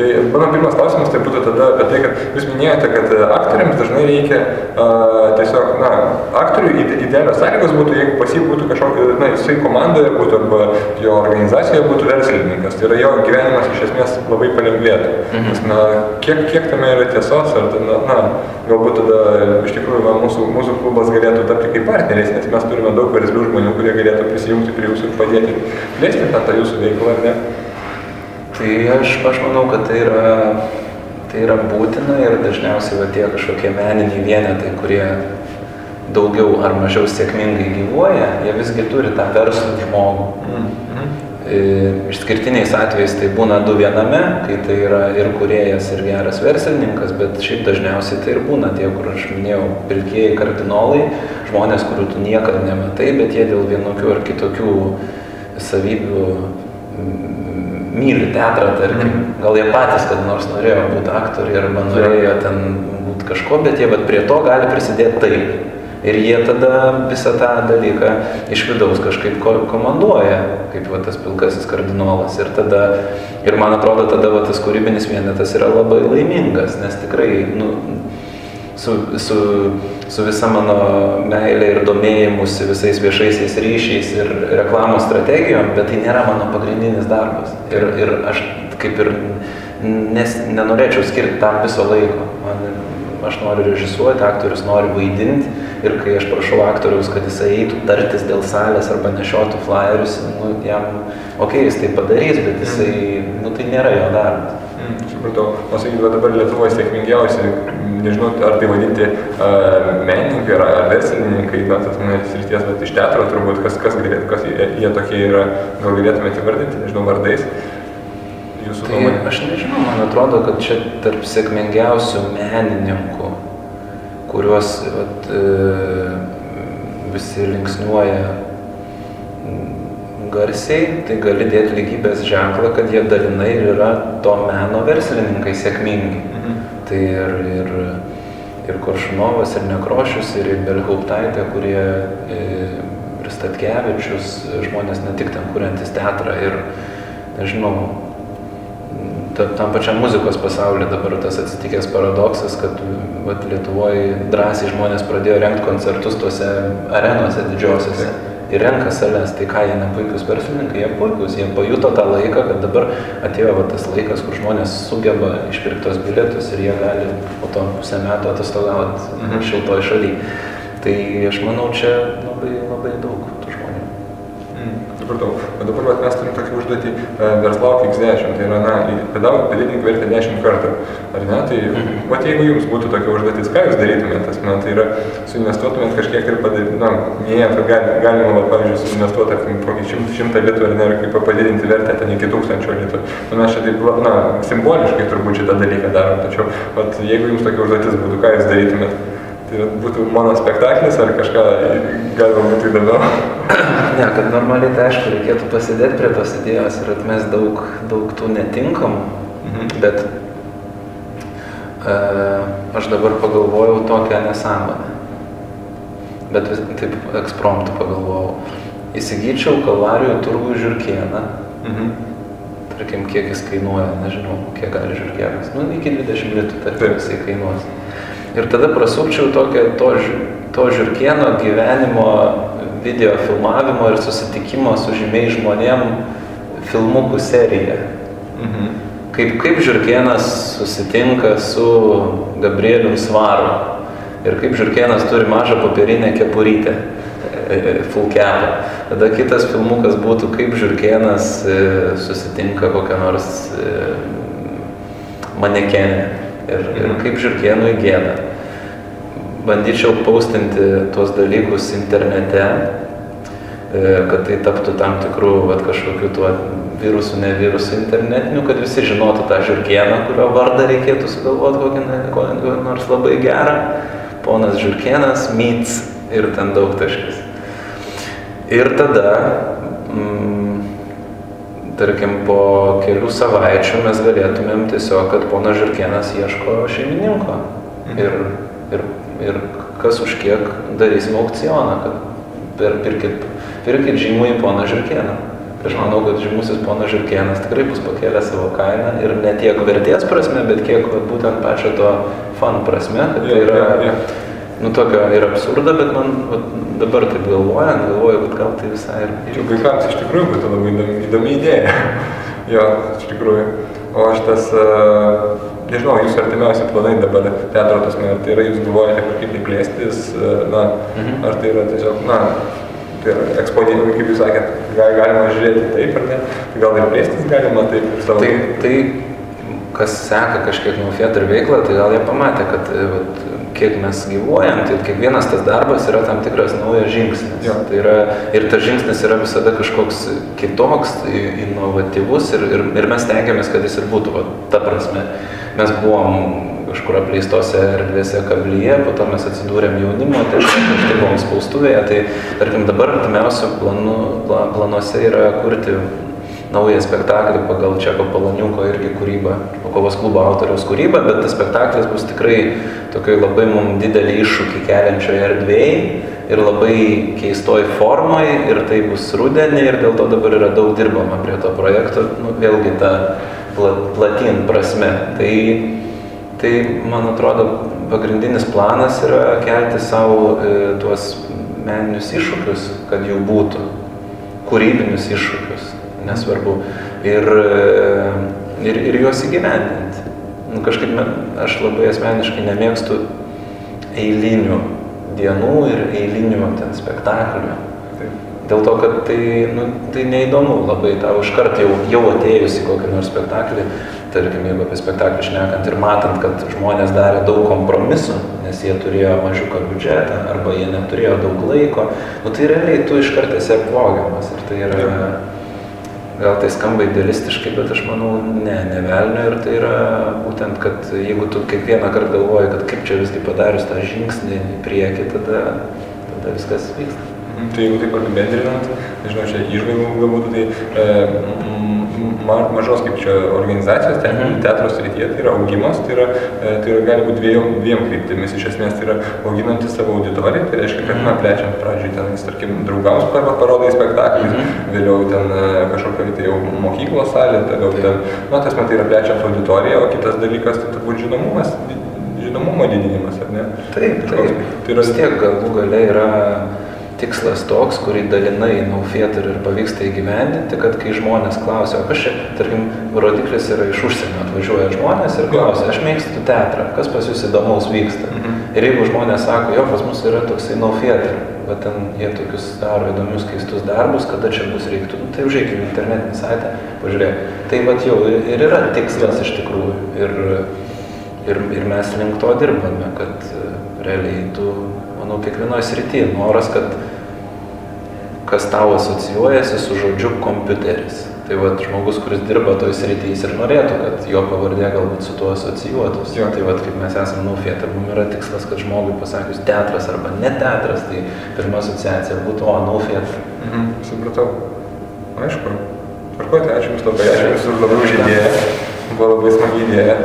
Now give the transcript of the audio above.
Tai mano pirmas klausimas tai būtų tada apie tai, kad jūs minėjote, kad aktoriams dažnai reikia tiesiog, aktoriui idealios sąlygos būtų, jeigu pas jį būtų kažkokia, jisai komandoje būtų arba jo organizacijoje būtų verslininkas. Tai yra jo gyvenimas iš esmės labai palengvėtų. Nes, kiek tame yra tiesos, ar galbūt tada iš tikrųjų mūsų klubas galėtų tapti kaip partneriais, nes mes turime daug verslių žmonių, kurie galėtų prisijungti prie jūsų ir padėti plėsti tą jūsų veiklą, ar ne? Tai aš manau, kad tai yra būtina ir dažniausiai tie kažkokie meniniai vienetai, kurie daugiau ar mažiau sėkmingai gyvuoja, jie visgi turi tą verslų žmogų. Išskirtiniais atvejais tai būna du viename, kai tai yra ir kūrėjas, ir geras verslininkas, bet šiaip dažniausiai tai ir būna tie, kur aš minėjau, pilkieji kardinolai, žmonės, kurių tu niekada nematai, bet jie dėl vienokių ar kitokių savybių myli teatrą, tarkim. Gal jie patys, kad nors norėjo būti aktoriai arba norėjo ten būti kažko, bet jie prie to gali prisidėti taip. Ir jie tada visą tą dalyką iš vidaus kažkaip komanduoja, kaip tas pilkasis kardinolas. Ir man atrodo, tada tas kūrybinis vienetas yra labai laimingas, nes tikrai su visa mano meilė ir domėjimusi visais viešaisiais ryšiais ir reklamos strategijom, bet tai nėra mano pagrindinis darbas. Ir aš kaip ir nenorėčiau skirti tam viso laiko. Aš noriu režisuoti, aktorius nori vaidinti ir kai aš prašau aktoriaus, kad jisai eitų tartis dėl salės arba nešiotų flyerius, jam, jis tai padarys, bet jisai, tai nėra jo darbas. Supratau. O sakykime, dabar Lietuvoje sėkmingiausi, nežinau, ar tai vadinti menininkai ar verslininkai, tas mano srities, bet iš teatro turbūt, kas jie tokie yra, gal galėtumėte įvardinti, nežinau, vardais. Tai aš nežinau, man atrodo, kad čia tarp sėkmingiausių menininkų, kuriuos visi linksniuoja garsiai, tai gali dėti lygybės ženklą, kad jie dalinai ir yra to meno verslininkai sėkmingi. Tai ir Koršunovas, ir Nekrošius, ir Belhauptaitė, kurie ir Statkevičius, žmonės ne tik ten kuriantis teatrą ir, nežinau, tam pačiam muzikos pasaulyje dabar tas atsitikęs paradoksas, kad Lietuvoje drąsiai žmonės pradėjo rengti koncertus tuose arenose didžiosiuose ir renka sales. Tai ką, jie ne puikius verslininkai, jie puikius, jie pajuto tą laiką, kad dabar atėjo tas laikas, kur žmonės sugeba išpirktos bilietus ir jie gali po to pusę metų atostogauti šiltoj šaly. Tai aš manau, čia labai daug tų žmonių. Supratau. O dabar mes turim tokį užduotį Verslauk X10, tai yra, padidink vertę 10 kartų, ar ne? Tai, jeigu jums būtų tokia užduotis, ką jūs darytumėt? Tai yra, suinvestuotumėt kažkiek ir padaryti, minėjot, kad galima, pavyzdžiui, suinvestuoti, kokį 100 litų, ar ne, ir kaip padidinti vertę ten iki 1000 litų. Mes čia taip, simboliškai turbūt šitą dalyką darom, tačiau, jeigu jums tokia užduotis būtų, ką jūs darytumėt? Tai būtų mano spektaklis ar kažką galima būtų įdomiau? Ne, kad normaliai tai aišku, reikėtų pasidėti prie tos idėjos ir atmest daug tų netinkamų, bet aš dabar pagalvojau tokią nesąmonę, bet taip ekspromptu pagalvojau. Įsigyčiau Kalvarijų turgų žiurkėną, tarkim, kiek jis kainuoja, nežinau, kiek gali žiurkėnas, iki 20 litų, tarkim, jisai kainuos. Ir tada prasukčiau to žiurkėno gyvenimo, video filmavimo ir susitikimo su žymiais žmonėm filmukų seriją. Kaip žiurkėnas susitinka su Gabrielium Svaru ir kaip žiurkėnas turi mažą popierinę kepurytę, full capą. Tada kitas filmukas būtų, kaip žiurkėnas susitinka kokią nors manekenę. Ir kaip žiurkėnui gėda. Bandyčiau paustinti tuos dalykus internete, kad tai taptų tam tikrų kažkokių tuo virusų, ne virusų internetinių, kad visi žinotų tą žiurkėną, kurio vardą reikėtų sugalvoti kokį nors labai gerą. Ponas žiurkėnas, meets ir ten daug taškis. Ir tada tarkim, po kelių savaičių mes galėtumėm tiesiog, kad ponas žiurkėnas ieško šeimininko. Ir kas už kiek darysim aukcioną, kad pirkit žymųjį poną žiurkėną. Aš manau, kad žymusis ponas Žirkėnas tikrai bus pakėlę savo kainą ir ne tiek vertės prasme, bet kiek būtent pačio to fan prasme, kad tai yra, nu, tokio ir absurda, bet man dabar taip galvoju, kad gal tai visai ir... Vaikams iš tikrųjų būtų labai įdomi idėja. Jo, iš tikrųjų. O šitas, nežinau, jūsų artimiausi planai dabar teatro tasme, ar tai yra, jūs galvojate kažkaip įplėstis, na, ar tai yra tiesiog, na, tai yra eksponingai, kaip jūs sakėt, galima žiūrėti taip ar ne, tai gal ir plėstis galima taip ir savo... Tai kas seka kažkiek nuo Theatre veiklą, tai gal jie pamatė, kad kiek mes gyvuojam, tai kiekvienas tas darbas yra tam tikras naujas žingsnis. Tai yra, ir tas žingsnis yra visada kažkoks kitoks, inovatyvus ir mes stengiamės, kad jis ir būtų. Ta prasme, mes buvom kažkur apleistose erdvėse Kablyje, po to mes atsidūrėm jaunimo, tai buvom spaustuvėje, tai tarkim dabar artimiausių planuose yra kurti naują spektaklį pagal Čeko Palaniuko irgi kūrybą, kovos klubo autoriaus kūrybą, bet tas spektaklis bus tikrai tokiai labai mums didelį iššūkį keliančioje erdvėje ir labai keistoj formoj ir tai bus rudenį ir dėl to dabar yra daug dirbama prie to projekto, nu, vėlgi ta platin prasme. Tai, man atrodo, pagrindinis planas yra kelti savo tuos meninius iššūkius, kad jų būtų, kūrybinius iššūkius, nesvarbu, ir juos įgyvendinti. Nu, kažkaip aš labai asmeniškai nemėgstu eilinių dienų ir eilinių ten spektaklių. Dėl to, kad tai neįdomu labai tau iškart jau atėjus į kokį nors spektaklį, tarkim, jeigu apie spektaklį šnekant ir matant, kad žmonės darė daug kompromisų, nes jie turėjo mažiuką biudžetą arba jie neturėjo daug laiko, nu tai realiai tu iškart esi apvogiamas ir tai yra, gal tai skamba idealistiškai, bet aš manau, ne velnio ir tai yra būtent, kad jeigu tu kiekvieną kartą galvoji, kad kaip čia visgi padarius tą žingsnį į priekį, tada viskas vyksta. Tai jeigu taip apibendrinant, nežinau, čia įžvalgų galbūt, tai mažos kaip čia organizacijos, teatro srityje, tai yra augimas, tai yra gali būti dviem kryptimis, iš esmės tai yra auginanti savo auditoriją, tai reiškia, kad plečiant pradžiai tenais, tarkim, draugams parodai spektaklį, vėliau ten kažkokia tai jau mokyklos salė, toliau ten, tai yra plečiant auditoriją, o kitas dalykas, tai turbūt žinomumo didinimas, ar ne? Taip, tai vis tiek galų gale yra tikslas toks, kurį dalinai Theatre ir pavyksta įgyvendinti, kad kai žmonės klausia, o kas čia, tarkim, rodiklis yra iš užsienio, atvažiuoja žmonės ir klausia, aš mėgstu teatrą, kas pas jūs įdomaus vyksta. Ir jeigu žmonės sako, jo, pas mus yra toksai Theatre, bet ten jie tokius daro įdomius, keistus darbus, kada čia bus reiktų, tai užeikime internetinį saitą, pažiūrėk. Tai vat jau ir yra tikslas iš tikrųjų. Ir mes link to dirbame, kad realiai manau, kiekvienoje srityje noras, kad kas tau asocijuojasi su žodžiu kompiuteris. Tai vat žmogus, kuris dirba toj srityje, ir norėtų, kad jo pavardė galbūt su tuo asocijuotus. Tai vat kaip mes esame Theatre, mums yra tikslas, kad žmogui pasakius teatras arba ne teatras, tai pirma asociacija būtų Theatre. Supratau. Aišku. Tvarkoti, ačiū Jums labai, ačiū Jums už labai už idėją. Buvo labai smagi idėja.